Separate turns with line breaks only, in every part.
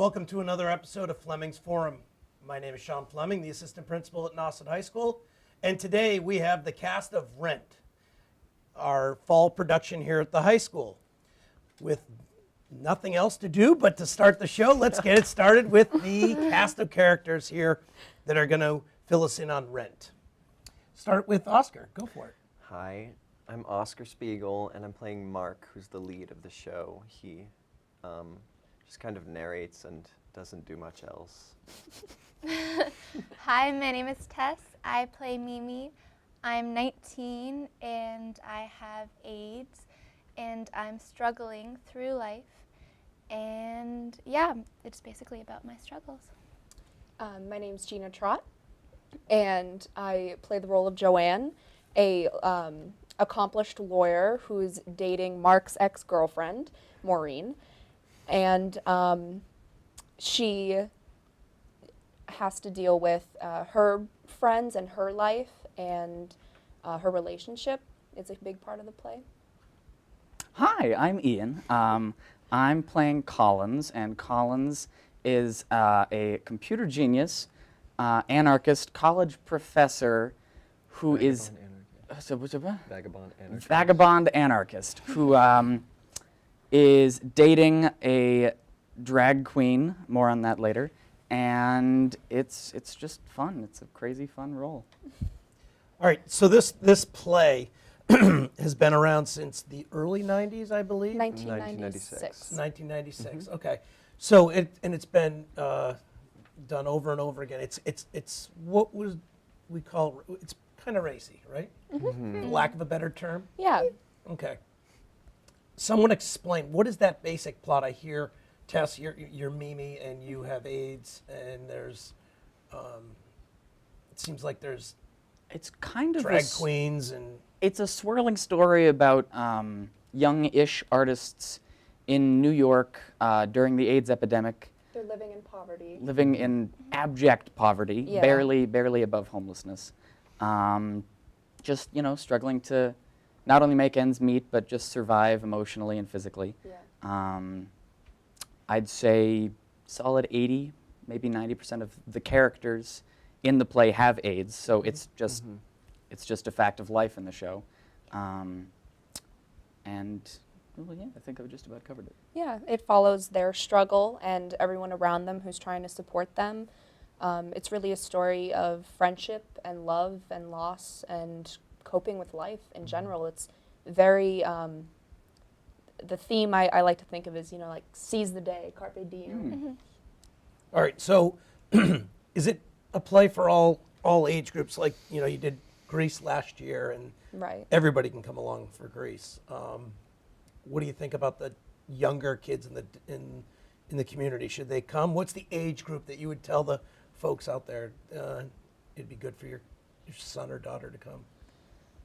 welcome to another episode of Flemings Forum. My name is Sean Fleming, the assistant principal at Nauset High School, and today we have the cast of Rent, our fall production here at the high school. With nothing else to do but to start the show, let's get it started with the cast of characters here that are going to fill us in on Rent. Start with Oscar. Go for it.
Hi, I'm Oscar Spiegel, and I'm playing Mark, who's the lead of the show. He just kind of narrates and doesn't do much else.
Hi, my name is Tess. I play Mimi. I'm 19 and I have AIDS and I'm struggling through life. And yeah, it's basically about my struggles.
My name's Gina Trott, and I play the role of Joanne, a accomplished lawyer who's dating Mark's ex-girlfriend, Maureen. And she has to deal with her friends and her life, and her relationship is a big part of the play.
Hi, I'm Ian. I'm playing Collins, and Collins is a computer genius, anarchist, college professor who is vagabond anarchist who is dating a drag queen. More on that later. And it's just fun. It's a crazy fun role.
All right, so this play has been around since the early 90s, I believe?
1996.
1996, okay. So it's been done over and over again. It's what we call, it's kind of racy, right? For lack of a better term?
Yeah.
Okay. Someone explain, what is that basic plot? I hear, Tess, you're Mimi and you have AIDS, and there's, it seems like there's
It's kind of
drag queens and...
It's a swirling story about young-ish artists in New York during the AIDS epidemic.
They're living in poverty.
Living in abject poverty,
Yeah.
barely above homelessness. Just, struggling to not only make ends meet, but just survive emotionally and physically.
Yeah.
I'd say solid 80, maybe 90% of the characters in the play have AIDS, so it's just a fact of life in the show. And well, yeah, I think I've just about covered it.
Yeah, it follows their struggle and everyone around them who's trying to support them. It's really a story of friendship and love and loss and coping with life in general. It's very, the theme I like to think of is, like seize the day, carpe diem.
All right, so is it a play for all age groups? Like, you did Grease last year, and
Right.
everybody can come along for Grease. What do you think about the younger kids in the community? Should they come? What's the age group that you would tell the folks out there it'd be good for your son or daughter to come?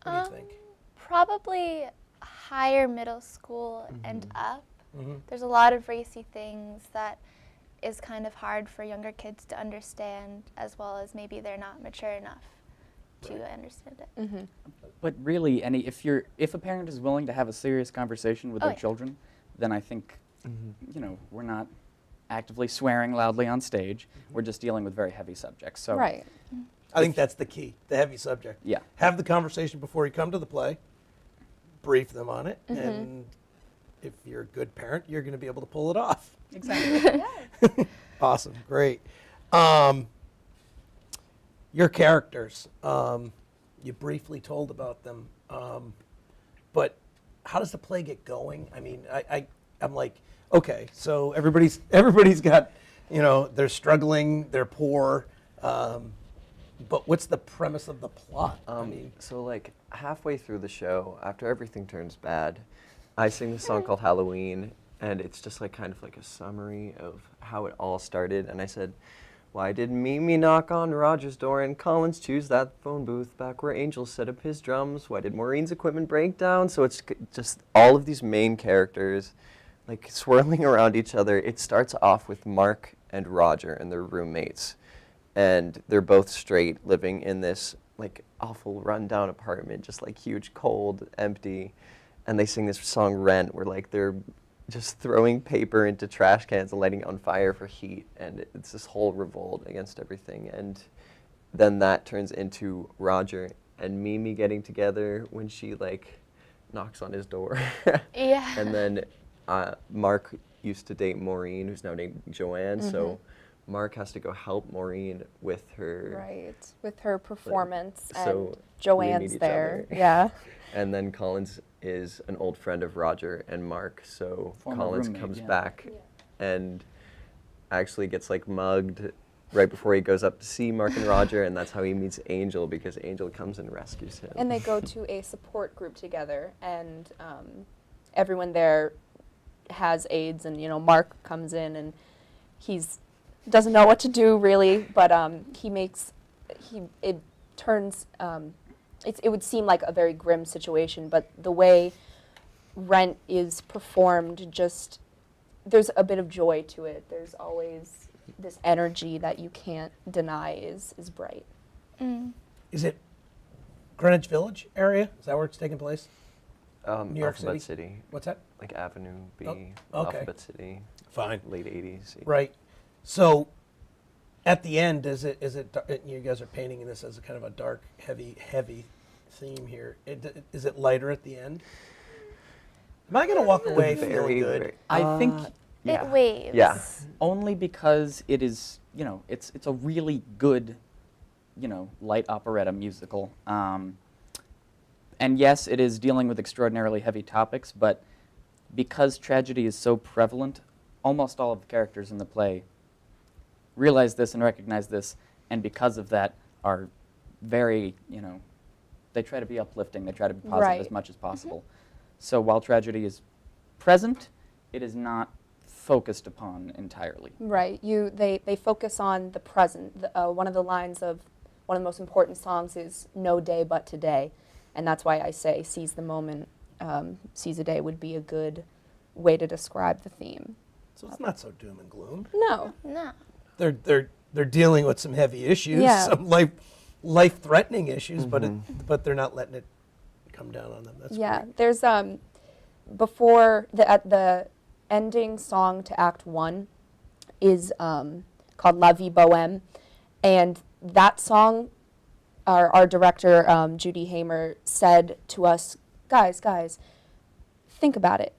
What do you think?
Probably higher middle school and up. There's a lot of racy things that is kind of hard for younger kids to understand, as well as maybe they're not mature enough to understand it.
But really, if a parent is willing to have a serious conversation with their children, then I think, we're not actively swearing loudly on stage. We're just dealing with very heavy subjects. So
Right.
I think that's the key, the heavy subject.
Yeah.
Have the conversation before you come to the play, brief them on it, and if you're a good parent, you're going to be able to pull it off.
Exactly.
Awesome, great. Your characters, you briefly told about them, but how does the play get going? I mean, I'm like, okay, so everybody's got, they're struggling, they're poor, but what's the premise of the plot?
So like halfway through the show, after everything turns bad, I sing this song called Halloween, and it's just like kind of like a summary of how it all started. And I said, why did Mimi knock on Roger's door and Collins choose that phone booth back where Angel set up his drums? Why did Maureen's equipment break down? So it's just all of these main characters like swirling around each other. It starts off with Mark and Roger and their roommates, and they're both straight, living in this like awful rundown apartment, just like huge, cold, empty. And they sing this song Rent, where like they're just throwing paper into trash cans and lighting it on fire for heat, and it's this whole revolt against everything. And then that turns into Roger and Mimi getting together when she like knocks on his door.
Yeah.
And then Mark used to date Maureen, who's now named Joanne, so Mark has to go help Maureen with her.
Right, with her performance,
so
and
we
Joanne's
meet each
there.
other.
Yeah.
And then Collins is an old friend of Roger and Mark, so
Former
Collins
roommate,
comes
yeah.
back and actually gets like mugged right before he goes up to see Mark and Roger, and that's how he meets Angel, because Angel comes and rescues him.
And they go to a support group together, and everyone there has AIDS, and Mark comes in and doesn't know what to do really, but it turns it would seem like a very grim situation, but the way Rent is performed, just there's a bit of joy to it. There's always this energy that you can't deny is bright.
Is it Greenwich Village area? Is that where it's taking place? New York
Alphabet
City?
City,
What's that?
like Avenue B,
Oh, okay.
Alphabet City,
Fine.
late 80s.
Right. So at the end, you guys are painting this as a kind of a dark, heavy theme here. Is it lighter at the end? Am I going to walk away feeling good?
I think
It waves.
Yeah.
only because it is, it's a really good, light operetta musical. And yes, it is dealing with extraordinarily heavy topics, but because tragedy is so prevalent, almost all of the characters in the play realize this and recognize this, and because of that are very, they try to be uplifting, they try to be positive
Right.
as much as possible. So while tragedy is present, it is not focused upon entirely.
Right. They focus on the present. One of the lines of one of the most important songs is "No day but today," and that's why I say "seize the moment, seize a day" would be a good way to describe the theme.
So it's not so doom and gloom.
No.
No.
They're dealing with some heavy issues,
Yeah.
some life-threatening issues, but they're not letting it come down on them. That's
Yeah.
great.
There's before the ending song to Act 1 is called "La Vie Bohème," and that song, our director Judy Hamer said to us, guys, think about it.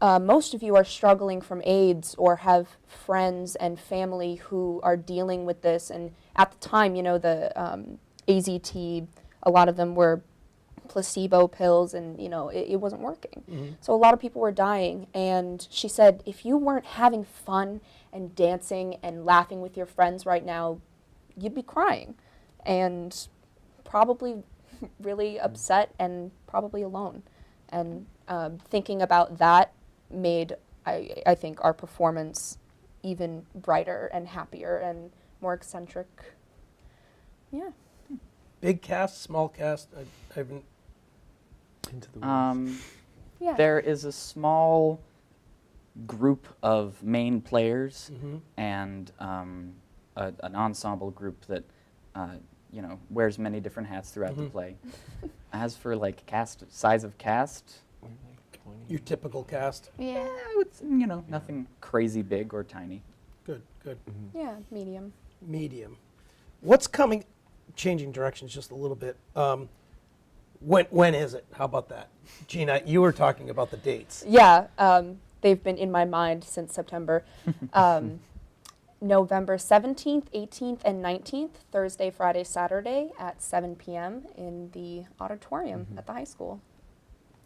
Most of you are struggling from AIDS or have friends and family who are dealing with this, and at the time, the AZT, a lot of them were placebo pills, and it wasn't working. So a lot of people were dying, and she said, if you weren't having fun and dancing and laughing with your friends right now, you'd be crying and probably really upset and probably alone. And thinking about that made, I think, our performance even brighter and happier and more eccentric. Yeah.
Big cast, small cast. I haven't.
Into the woods.
Yeah.
There is a small group of main players and an ensemble group that wears many different hats throughout the play. As for size of cast,
We're like 20.
Your typical cast.
Yeah.
I would say, nothing crazy big or tiny.
Good.
Yeah, medium.
Medium. What's coming? Changing directions just a little bit. When is it? How about that? Gina, you were talking about the dates.
Yeah, they've been in my mind since September. November 17th, 18th, and 19th, Thursday, Friday, Saturday at 7 p.m. in the auditorium at the high school.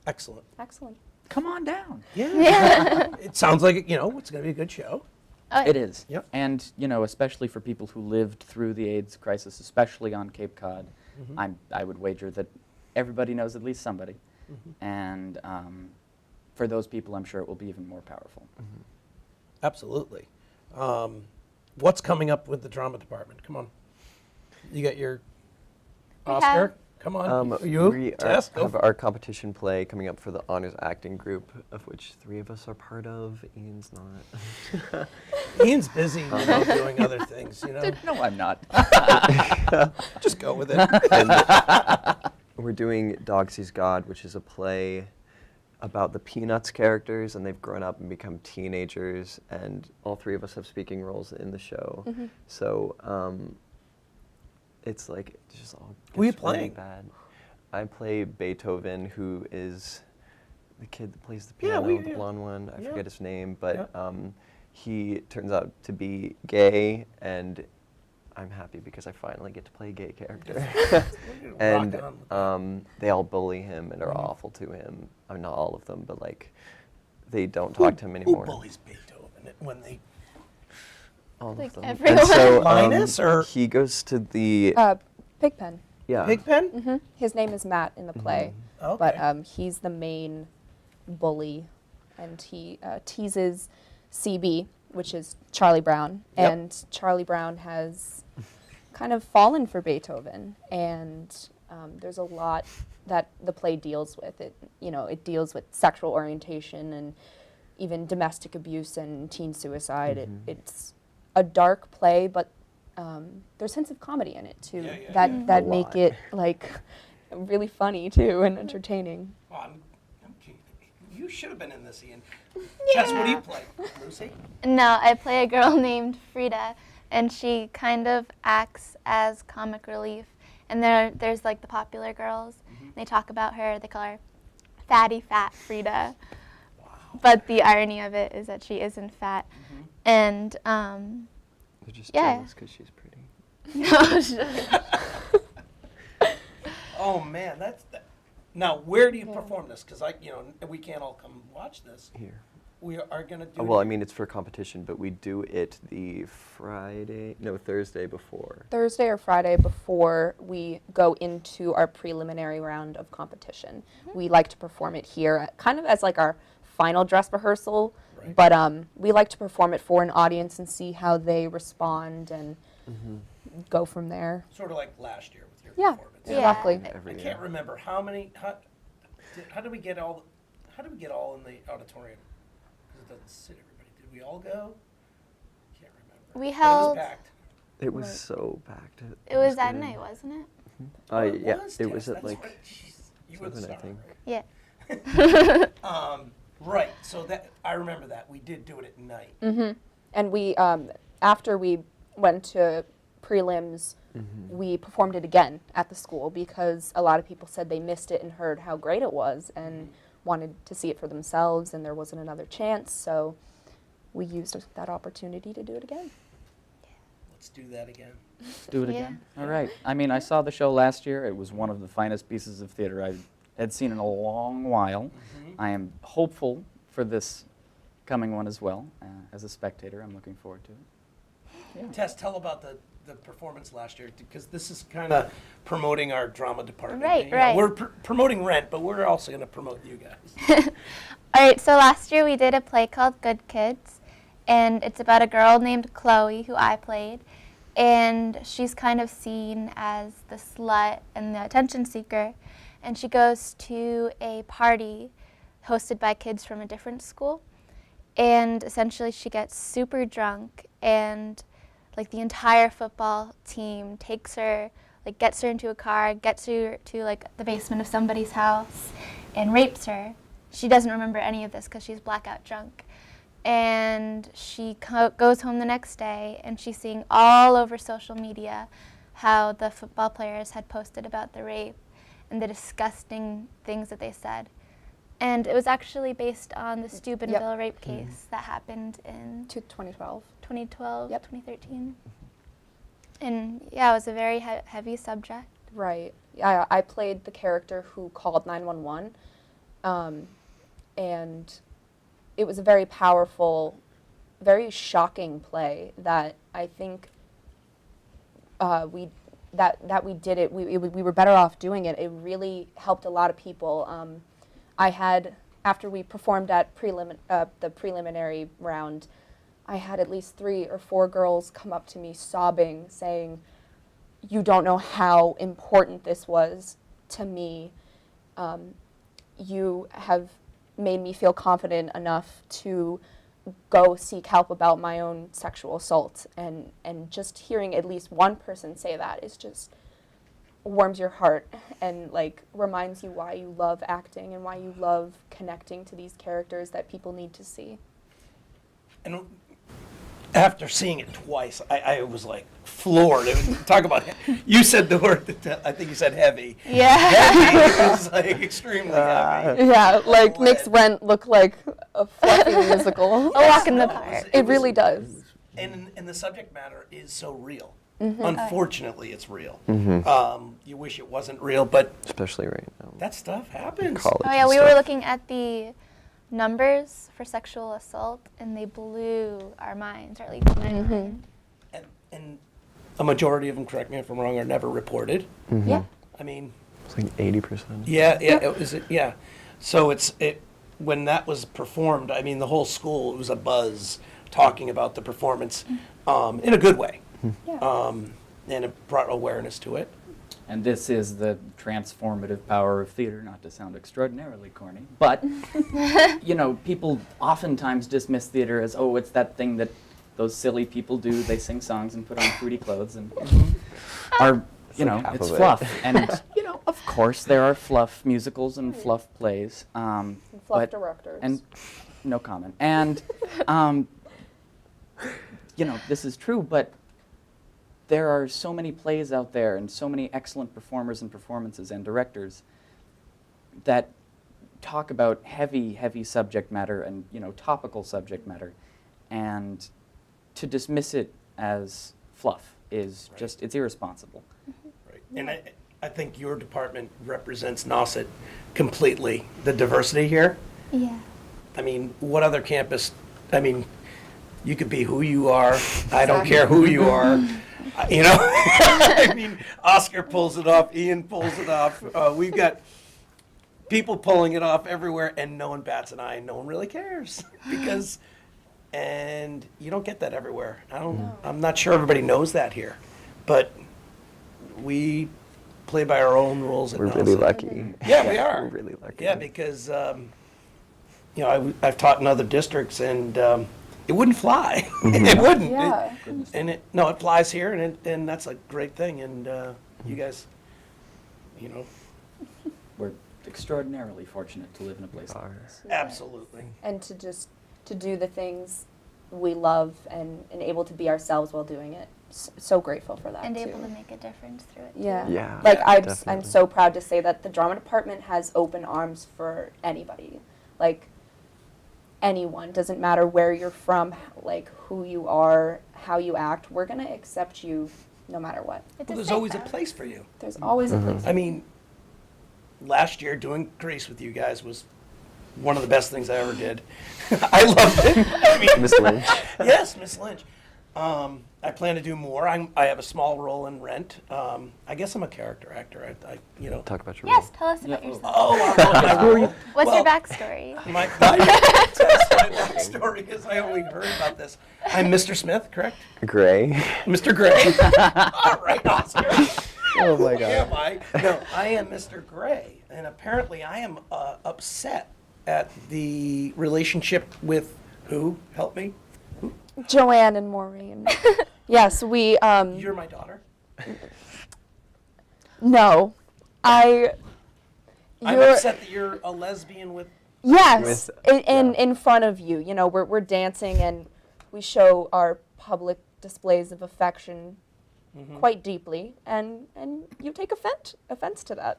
Excellent.
Excellent.
Come on down.
Yeah. It sounds like it's going to be a good show.
It is.
Yep.
And, especially for people who lived through the AIDS crisis, especially on Cape Cod, I would wager that everybody knows at least somebody. And for those people, I'm sure it will be even more powerful.
Absolutely. What's coming up with the drama department? Come on. You got your
We
Oscar?
have-
Come on.
We
Tess, go
have
for it.
our competition play coming up for the honors acting group, of which 3 of us are part of. Ian's not.
Ian's busy doing other things,
No, I'm not.
Just go with it.
And we're doing Dog Sees God, which is a play about the Peanuts characters, and they've grown up and become teenagers, and all three of us have speaking roles in the show. So it's like it just all
Who are you
gets really
playing?
bad. I play Beethoven, who is the kid that plays the
Yeah,
piano, the blonde one. I
Yeah.
forget his name, but he turns out to be gay, and I'm happy because I finally get to play a gay character. And
Rock on with that.
they all bully him and are awful to him. I mean, not all of them, but like they don't talk to him anymore.
Who bullies Beethoven when they?
All
Like
of them.
everyone.
And so
Linus, or-
he goes to the
Pigpen.
yeah.
Pigpen?
His name is Matt in the play,
Okay.
but he's the main bully, and he teases CB, which is Charlie Brown,
Yep.
and Charlie Brown has kind of fallen for Beethoven, and there's a lot that the play deals with. It deals with sexual orientation and even domestic abuse and teen suicide. It's a dark play, but there's hints of comedy in it too that
A
make
lot.
it like really funny too and entertaining.
Oh, I'm kidding. You should have been in this, Ian. Jess, what do you play? Lucy?
No, I play a girl named Frida, and she kind of acts as comic relief. And there's like the popular girls. And they talk about her. They call her Fatty Fat Frida. But the irony of it is that she isn't fat. And
They're just
Yeah.
jealous because she's pretty.
no, she-
Oh man, that's. Now, where do you perform this? Because we can't all come watch this.
Here.
We are gonna do.
Oh, well, I mean, it's for competition, but we do it the Thursday before.
Thursday or Friday before we go into our preliminary round of competition. We like to perform it here, kind of as like our final dress rehearsal,
Right.
but we like to perform it for an audience and see how they respond and go from there.
Sort of like last year with your
Yeah,
performance.
Yeah.
exactly.
I
Every
can't
year.
remember how did we get all? How did we get all in the auditorium? Because it doesn't sit everybody. Did we all go? Can't remember.
We
But
held-
It was packed.
It was so packed.
it was that
good.
night, wasn't it?
Oh,
Yeah,
was,
it was
Tess,
at
that's
like
right. Jeez, you were the
7, I
star,
think.
Yeah.
Right. So that I remember that we did do it at night.
And we, after we went to prelims, we performed it again at the school because a lot of people said they missed it and heard how great it was and wanted to see it for themselves, and there wasn't another chance, so we used that opportunity to do it again.
Let's do that again.
Do it
Yeah.
again. All right. I mean, I saw the show last year. It was one of the finest pieces of theater I had seen in a long while. I am hopeful for this coming one as well. As a spectator, I'm looking forward to it.
Tess, tell about the performance last year, because this is kind of promoting our drama department.
Right,
You know,
right.
We're promoting Rent, but we're also going to promote you guys.
All right, so last year we did a play called Good Kids, and it's about a girl named Chloe who I played, and she's kind of seen as the slut and the attention seeker, and she goes to a party hosted by kids from a different school, and essentially she gets super drunk, and like the entire football team takes her, like gets her into a car, gets her to like the basement of somebody's house, and rapes her. She doesn't remember any of this because she's blackout drunk. And she goes home the next day, and she's seeing all over social media how the football players had posted about the rape and the disgusting things that they said. And it was actually based on the Steubenville rape case that happened in
To 2012.
2012,
Yep.
2013. And yeah, it was a very heavy subject.
Right. I played the character who called 911, and it was a very powerful, very shocking play that I think we did it. We were better off doing it. It really helped a lot of people. I had, after we performed at the preliminary round, I had at least 3 or 4 girls come up to me sobbing, saying, "You don't know how important this was to me. You have made me feel confident enough to go seek help about my own sexual assault." And just hearing at least one person say that is just warms your heart. and like reminds you why you love acting and why you love connecting to these characters that people need to see.
And after seeing it twice, I was like floored. Talk about, you said the word, I think you said heavy.
Yeah.
Heavy is like extremely heavy.
Yeah, like makes
Lead.
Rent look like a fluffy musical.
A walk in the park.
It really does.
And the subject matter is so real.
Mm-hmm.
Unfortunately, it's real.
Mm-hmm.
You wish it wasn't real, but
Especially right now.
that stuff happens.
College
Oh yeah,
and
we were
stuff.
looking at the numbers for sexual assault, and they blew our minds, or at least my mind.
And a majority of them, correct me if I'm wrong, are never reported.
Mm-hmm.
Yeah.
I mean,
It's like 80%.
yeah. So when that was performed, I mean, the whole school, it was a buzz talking about the performance in a good way.
Yeah.
And it brought awareness to it.
And this is the transformative power of theater, not to sound extraordinarily corny. But, you know, people oftentimes dismiss theater as, oh, it's that thing that those silly people do. They sing songs and put on fruity clothes and are, you know,
like half
it's
of it.
fluff. And, you know, of course there are fluff musicals and fluff plays.
And fluff
but-
directors.
And no comment. And, you know, this is true, but there are so many plays out there and so many excellent performers and performances and directors that talk about heavy, heavy subject matter and, you know, topical subject matter. And to dismiss it as fluff is
Right.
just, it's irresponsible.
Right. And I think your department represents Nauset completely, the diversity here.
Yeah.
I mean, what other campus, I mean, you could be who you are. I don't care who you are. You know, I mean, Oscar pulls it off, Ian pulls it off. We've got people pulling it off everywhere, and no one bats an eye. No one really cares because, and you don't get that everywhere. I'm not sure everybody knows that here, but we play by our own rules. At
We're really
Nauset.
lucky.
Yeah, we are.
We're really lucky.
Yeah, because you know, I've taught in other districts, and it wouldn't fly. It wouldn't.
Yeah.
And it flies here, and that's a great thing. And you guys, you know,
We're extraordinarily fortunate to live in a place like
are.
this.
absolutely.
And to do the things we love and able to be ourselves while doing it. So grateful for that
And
too.
able to make a difference through it.
Yeah.
Too.
Yeah.
Like I'm
definitely.
so proud to say that the drama department has open arms for anybody. Like anyone, doesn't matter where you're from, like who you are, how you act. We're going to accept you no matter what.
It's
Well, there's
safe
always a
house.
place for you.
There's always a place.
I mean, last year doing Grease with you guys was one of the best things I ever did. I loved it. I mean,
Miss Lynch.
Yes, Miss Lynch. I plan to do more. I have a small role in Rent. I guess I'm a character actor. I you know.
Talk about your
Yes,
role.
tell us about
Yeah.
yourself.
Oh, my role.
What's
Well,
your backstory?
My backstory is I only heard about this. I'm Mr. Smith, correct?
Gray.
Mr. Gray. All right, Oscar.
Oh my
Who am I? No, I am Mr. Gray, and apparently I am upset at the relationship with who? Help me.
Joanne and Maureen. Yes, we
You're my daughter.
no.
I'm
You're
upset that you're a lesbian with.
yes,
With-
in front of you. You know, we're dancing and we show our public displays of affection quite deeply, and you take offense to that.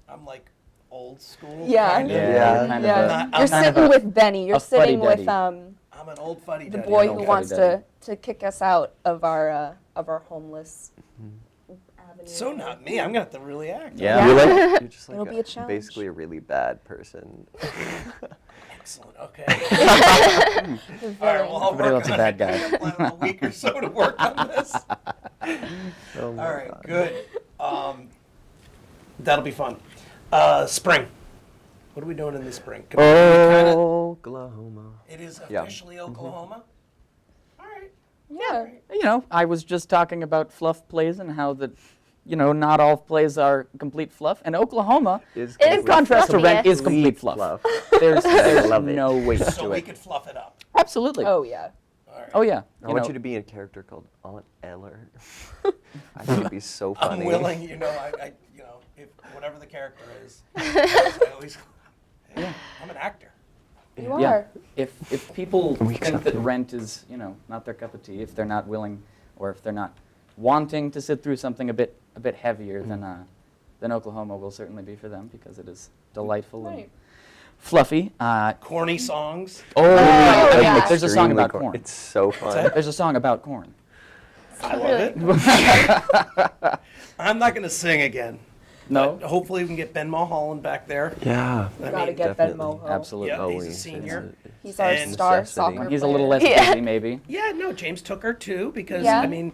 I'm like old school.
Yeah.
kinda.
Yeah.
You're kind
Yeah,
of
not-
a,
you're
I'm
sitting with Benny. You're
a
sitting with
fuddy-duddy.
I'm an old fuddy
the
duddy.
boy
old
who wants
fuddy-duddy.
to kick us out of our homeless avenue.
So not me. I'm gonna have to really act.
Yeah.
You're just
It'll
like
be a challenge.
basically a really bad person.
Excellent. Okay.
The
All right. Well, I'll
Everybody
work
loves a
on
bad
it.
guy.
I got a week or so to work on this.
Oh my
All right.
God.
Good. That'll be fun. Spring. What are we doing in the spring? Come on, we kinda-
Oklahoma.
It is
Yeah.
officially Oklahoma. All right.
Yeah.
you know, I was just talking about fluff plays and how that, you know, not all plays are complete fluff. And Oklahoma,
Is
in
complete
contrast to Rent,
fluffiest.
is complete fluff.
fluff.
There's
love it.
no weight
So
to
we
it.
could fluff it up.
Absolutely.
Oh yeah.
All right.
Oh, yeah.
I want you to be in a character called Aunt Eller. I think it'd be so funny.
I'm willing. You know, if whatever the character is, I always, hey, I'm an actor.
You
Yeah.
are.
If people
We
think
accept
that
it.
Rent is, not their cup of tea, if they're not willing, or if they're not wanting to sit through something a bit heavier, then Oklahoma will certainly be for them because it is delightful and
Right.
fluffy.
Corny songs.
yeah.
There's a song
Extremely
about corn.
It's so fun.
There's a song about corn.
I love it. I'm not going to sing again.
No,
Hopefully we can get Ben Mulholland back there.
Yeah.
I
Gotta
mean,
get Ben
definitely.
Moho.
absolutely.
Yeah, he's a
Always.
senior.
He's our
And
star
necessity.
soccer
He's a
player.
little less
Yeah.
busy, maybe.
Yeah, no, James took her too because,
Yeah.
I mean,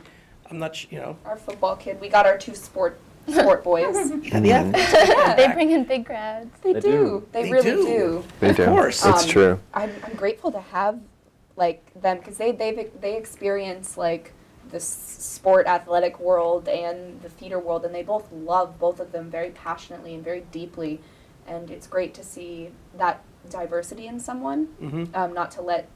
I'm not,
Our football kid. We got our 2 sport boys.
yeah, the athletes.
They bring in big crowds.
They
They
do.
do.
They
They
really
do.
do.
They do.
Of course.
It's true.
I'm grateful to have like them because they experience like the sport athletic world and the theater world, and they both love both of them very passionately and very deeply, and it's great to see that diversity in someone. Not to let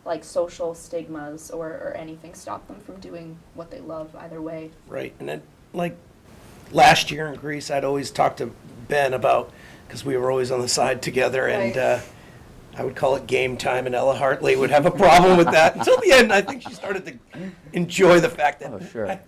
like social stigmas or anything stop them from doing what they love either way.
Right. And then, like, last year in Greece, I'd always talk to Ben about, because we were always on the side together, and
Right.
I would call it game time, and Ella Hartley would have a problem with that. Until the end, I think she started to enjoy the fact that
Oh, sure.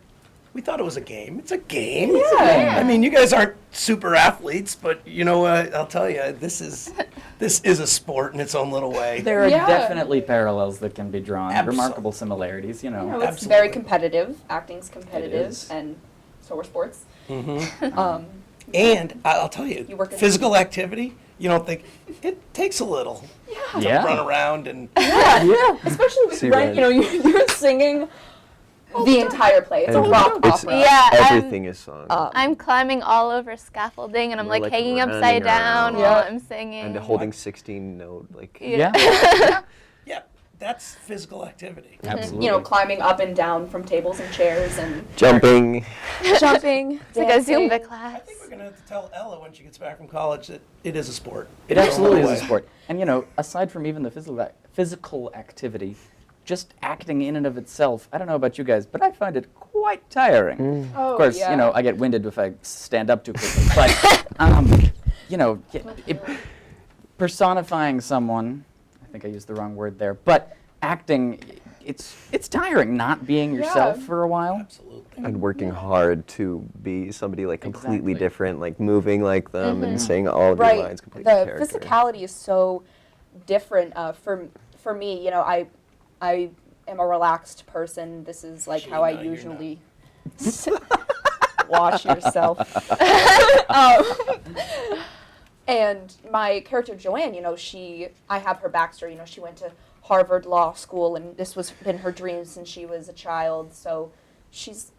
we thought it was a game. It's a game.
Yeah.
I mean, you guys aren't super athletes, but you know what? I'll tell you, this is a sport in its own little way.
There are
Yeah.
definitely parallels that can be drawn,
Absolutely.
remarkable similarities,
It's
Absolutely.
very competitive. Acting's competitive,
is.
and so are sports.
Mm-hmm. And I'll tell you,
You work in-
physical activity, you don't think, it takes a little to
Yeah.
run around and
Yeah, especially with
See,
Rent,
right.
you know, you're singing the entire play. It's a
And
rock
it's-
opera.
Yeah,
Everything is sung.
I'm climbing all over scaffolding and I'm
We're,
like
like,
hanging
running
upside down
around.
while
Yeah.
I'm singing.
and holding 16 note, like,
Yeah,
yeah, that's physical activity.
absolutely.
You know, climbing up and down from tables and chairs and
jumping.
jumping.
It's like a Zumba class.
I think we're going to have to tell Ella when she gets back from college that it is a sport.
It absolutely is
Way.
a sport. And aside from even the physical activity, just acting in and of itself, I don't know about you guys, but I find it quite tiring.
Oh,
Of course,
yeah.
I get winded if I stand up too quickly. But, personifying someone, I think I used the wrong word there, but acting, it's tiring not being yourself
Yeah.
for a while.
Absolutely.
And working hard to be somebody like completely
Exactly.
different, like moving like them and saying all of your
Right.
lines completely
The
character.
physicality is so different. For me, I am a relaxed person. This is like how I
Gina, you're
usually watch yourself. And my character Joanne, I have her backstory. She went to Harvard Law School, and this was been her dream since she was a child. So she's,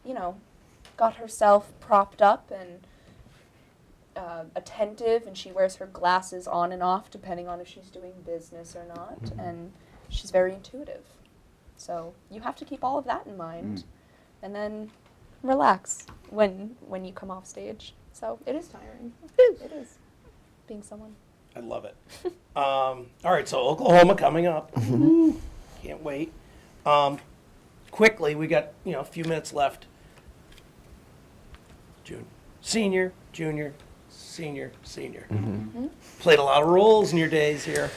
got herself propped up and attentive, and she wears her glasses on and off depending on if she's doing business or not. And she's very intuitive. So you have to keep all of that in mind, and then relax when you come off stage. So it is tiring. It is being someone.
I love it. All right, so Oklahoma coming up. Can't wait. Quickly, we got a few minutes left. Senior, junior, senior, senior. Played a lot of roles in your days here.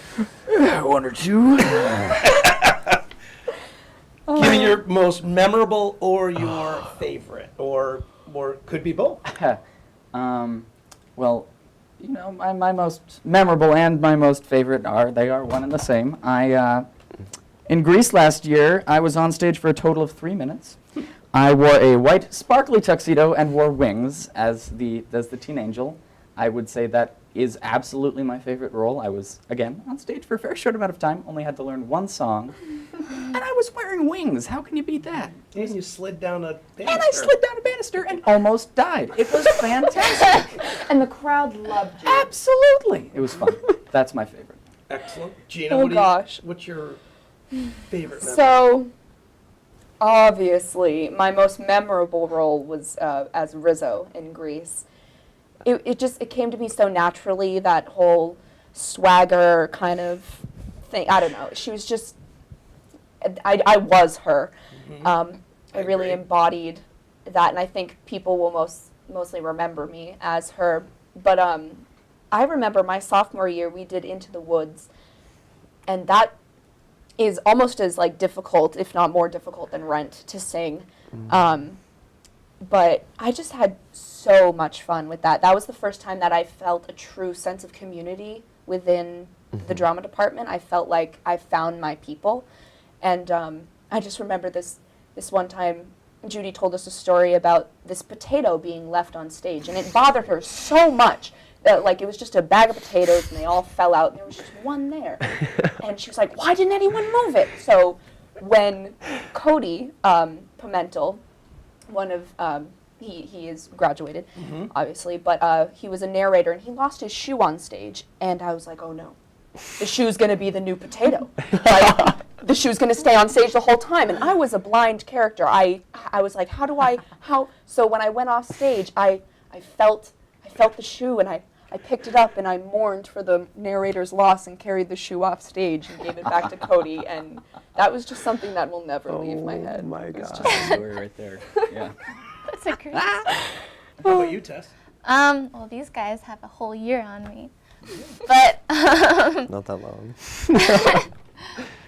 One or two.
Give me your most memorable or your favorite, or could be both.
Well, my most memorable and my most favorite are one and the same. In Greece last year, I was on stage for a total of 3 minutes. I wore a white sparkly tuxedo and wore wings as the teen angel. I would say that is absolutely my favorite role. I was, again, on stage for a very short amount of time, only had to learn one song, and I was wearing wings. How can you beat that?
And you slid down a banister.
And I slid down a banister and almost died. It was fantastic.
And the crowd loved you.
Absolutely. It was fun. That's my favorite.
Excellent. Gina,
Oh, gosh.
what's your favorite memory?
So, obviously, my most memorable role was as Rizzo in Greece. It came to me so naturally, that whole swagger kind of thing. I don't know. She was just, I was her. I really
agree.
embodied that, and I think people will most mostly remember me as her. But I remember my sophomore year, we did Into the Woods, and that is almost as like difficult, if not more difficult, than Rent to sing. But I just had so much fun with that. That was the first time that I felt a true sense of community within the drama department. I felt like I found my people. And I just remember this one time, Judy told us a story about this potato being left on stage, and it bothered her so much that like it was just a bag of potatoes and they all fell out and there was just one there. And she was like, why didn't anyone move it? So when Cody Pimentel, one of he is graduated, obviously, but he was a narrator and he lost his shoe on stage, and I was like, oh no, the shoe's gonna be the new potato. Like, the shoe's gonna stay on stage the whole time, and I was a blind character. I was like, how? So when I went off stage, I felt the shoe, and I picked it up and I mourned for the narrator's loss and carried the shoe off stage and gave it back to Cody, and that was just something that will never leave my head.
Oh my
It's
God.
just a story right there. Yeah.
That's a great.
How about you, Tess?
Well, these guys have a whole year on me, but
Not that long.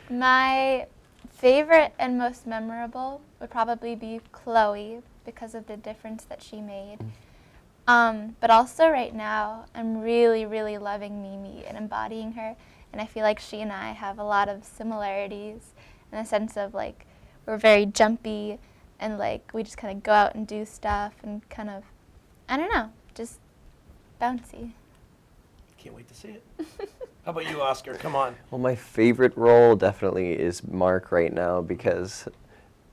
my favorite and most memorable would probably be Chloe because of the difference that she made. But also right now, I'm really, really loving Mimi and embodying her. And I feel like she and I have a lot of similarities in the sense of like, we're very jumpy and like, we just kind of go out and do stuff and kind of, I don't know, just bouncy.
Can't wait to see it. How about you, Oscar? Come on.
Well, my favorite role definitely is Mark right now because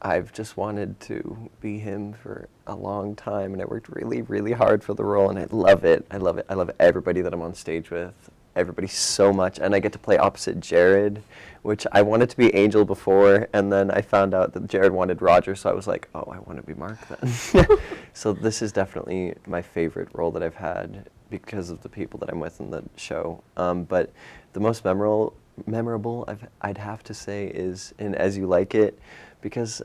I've just wanted to be him for a long time, and I worked really, really hard for the role, and I love it. I love it. I love everybody that I'm on stage with, everybody so much, and I get to play opposite Jared, which I wanted to be Angel before, and then I found out that Jared wanted Roger, so I was like, oh, I want to be Mark then. So this is definitely my favorite role that I've had because of the people that I'm with in the show. But the most memorable I'd have to say is in As You Like It, because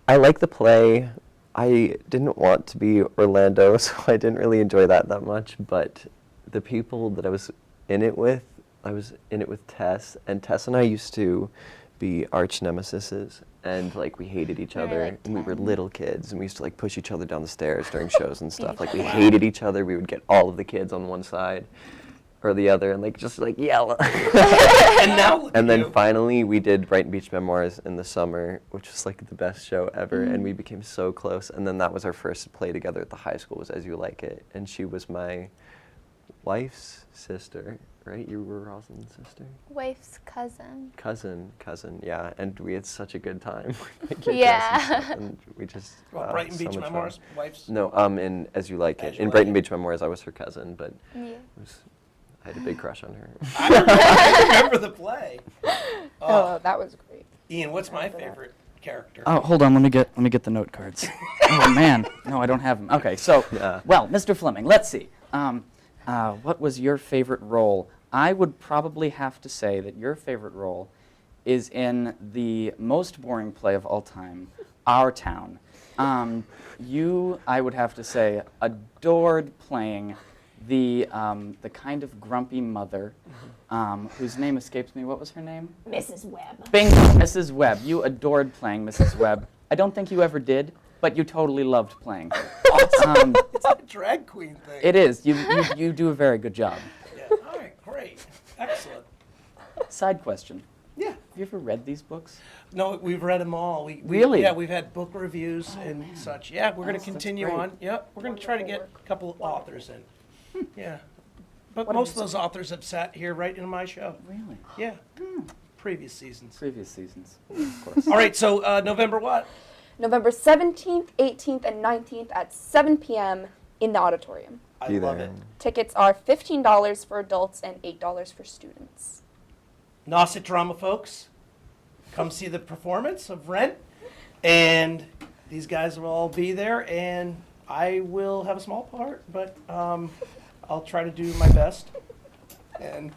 I like the play. I didn't want to be Orlando, so I didn't really enjoy that much, but the people that I was in it with Tess, and Tess and I used to be arch nemesises, and like we hated each
We were,
other,
like,
and we were
10.
little kids, and we used to like push each other down the stairs during shows and stuff. Like we hated each other. We would get all of the kids on one side or the other and like just like yell.
And now look
And
at
then
you.
finally we did Brighton Beach Memoirs in the summer, which was like the best show ever, and we became so close. And then that was our first play together at the high school, was As You Like It, and she was my wife's sister, right? You were Rosalind's sister?
Wife's cousin.
Cousin, yeah. And we had such a good time. Like, get
Yeah.
dressed and stuff, and we just
Well,
wow,
Brighton
so
Beach
much fun.
Memoirs, wife's.
No, in As You Like
As
It.
You
In
Like
Brighton
It.
Beach Memoirs, I was her cousin, but
Yeah.
it was, I had a big crush on her.
I remember the play.
Oh, that was great.
Ian, what's my favorite character?
Oh, hold on. Let me get the note cards. Oh man, no, I don't have them. Okay, so
Yeah.
well, Mr. Fleming, let's see. What was your favorite role? I would probably have to say that your favorite role is in the most boring play of all time, Our Town. You, I would have to say, adored playing the kind of grumpy mother, whose name escapes me. What was her name?
Mrs. Webb.
Bingo, Mrs. Webb. You adored playing Mrs. Webb. I don't think you ever did, but you totally loved playing.
It's a drag queen thing.
It is. You do a very good job.
Yeah. All right, great. Excellent.
Side question.
Yeah.
Have you ever read these books?
No, we've read them all. We
Really?
Yeah, we've had book reviews and such. Yeah, we're going to continue
great.
on. Yep, we're going to try to get a couple of authors in. Yeah. But
What a
most of those authors have sat here right in my show.
Really?
Yeah. Previous seasons.
Previous seasons, of course.
All right, so November what?
November 17th, 18th, and 19th at 7 p.m. in the auditorium.
I
Be
love
there.
it.
Tickets are $15 for adults and $8 for students.
Nauset Drama folks, come see the performance of Rent, and these guys will all be there, and I will have a small part, but I'll try to do my best. And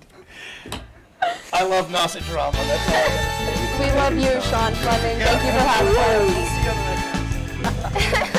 I love Nauset Drama. That's all I gotta say.
We love you, Sean Fleming. Thank you for having us.
We'll see you on the next episode.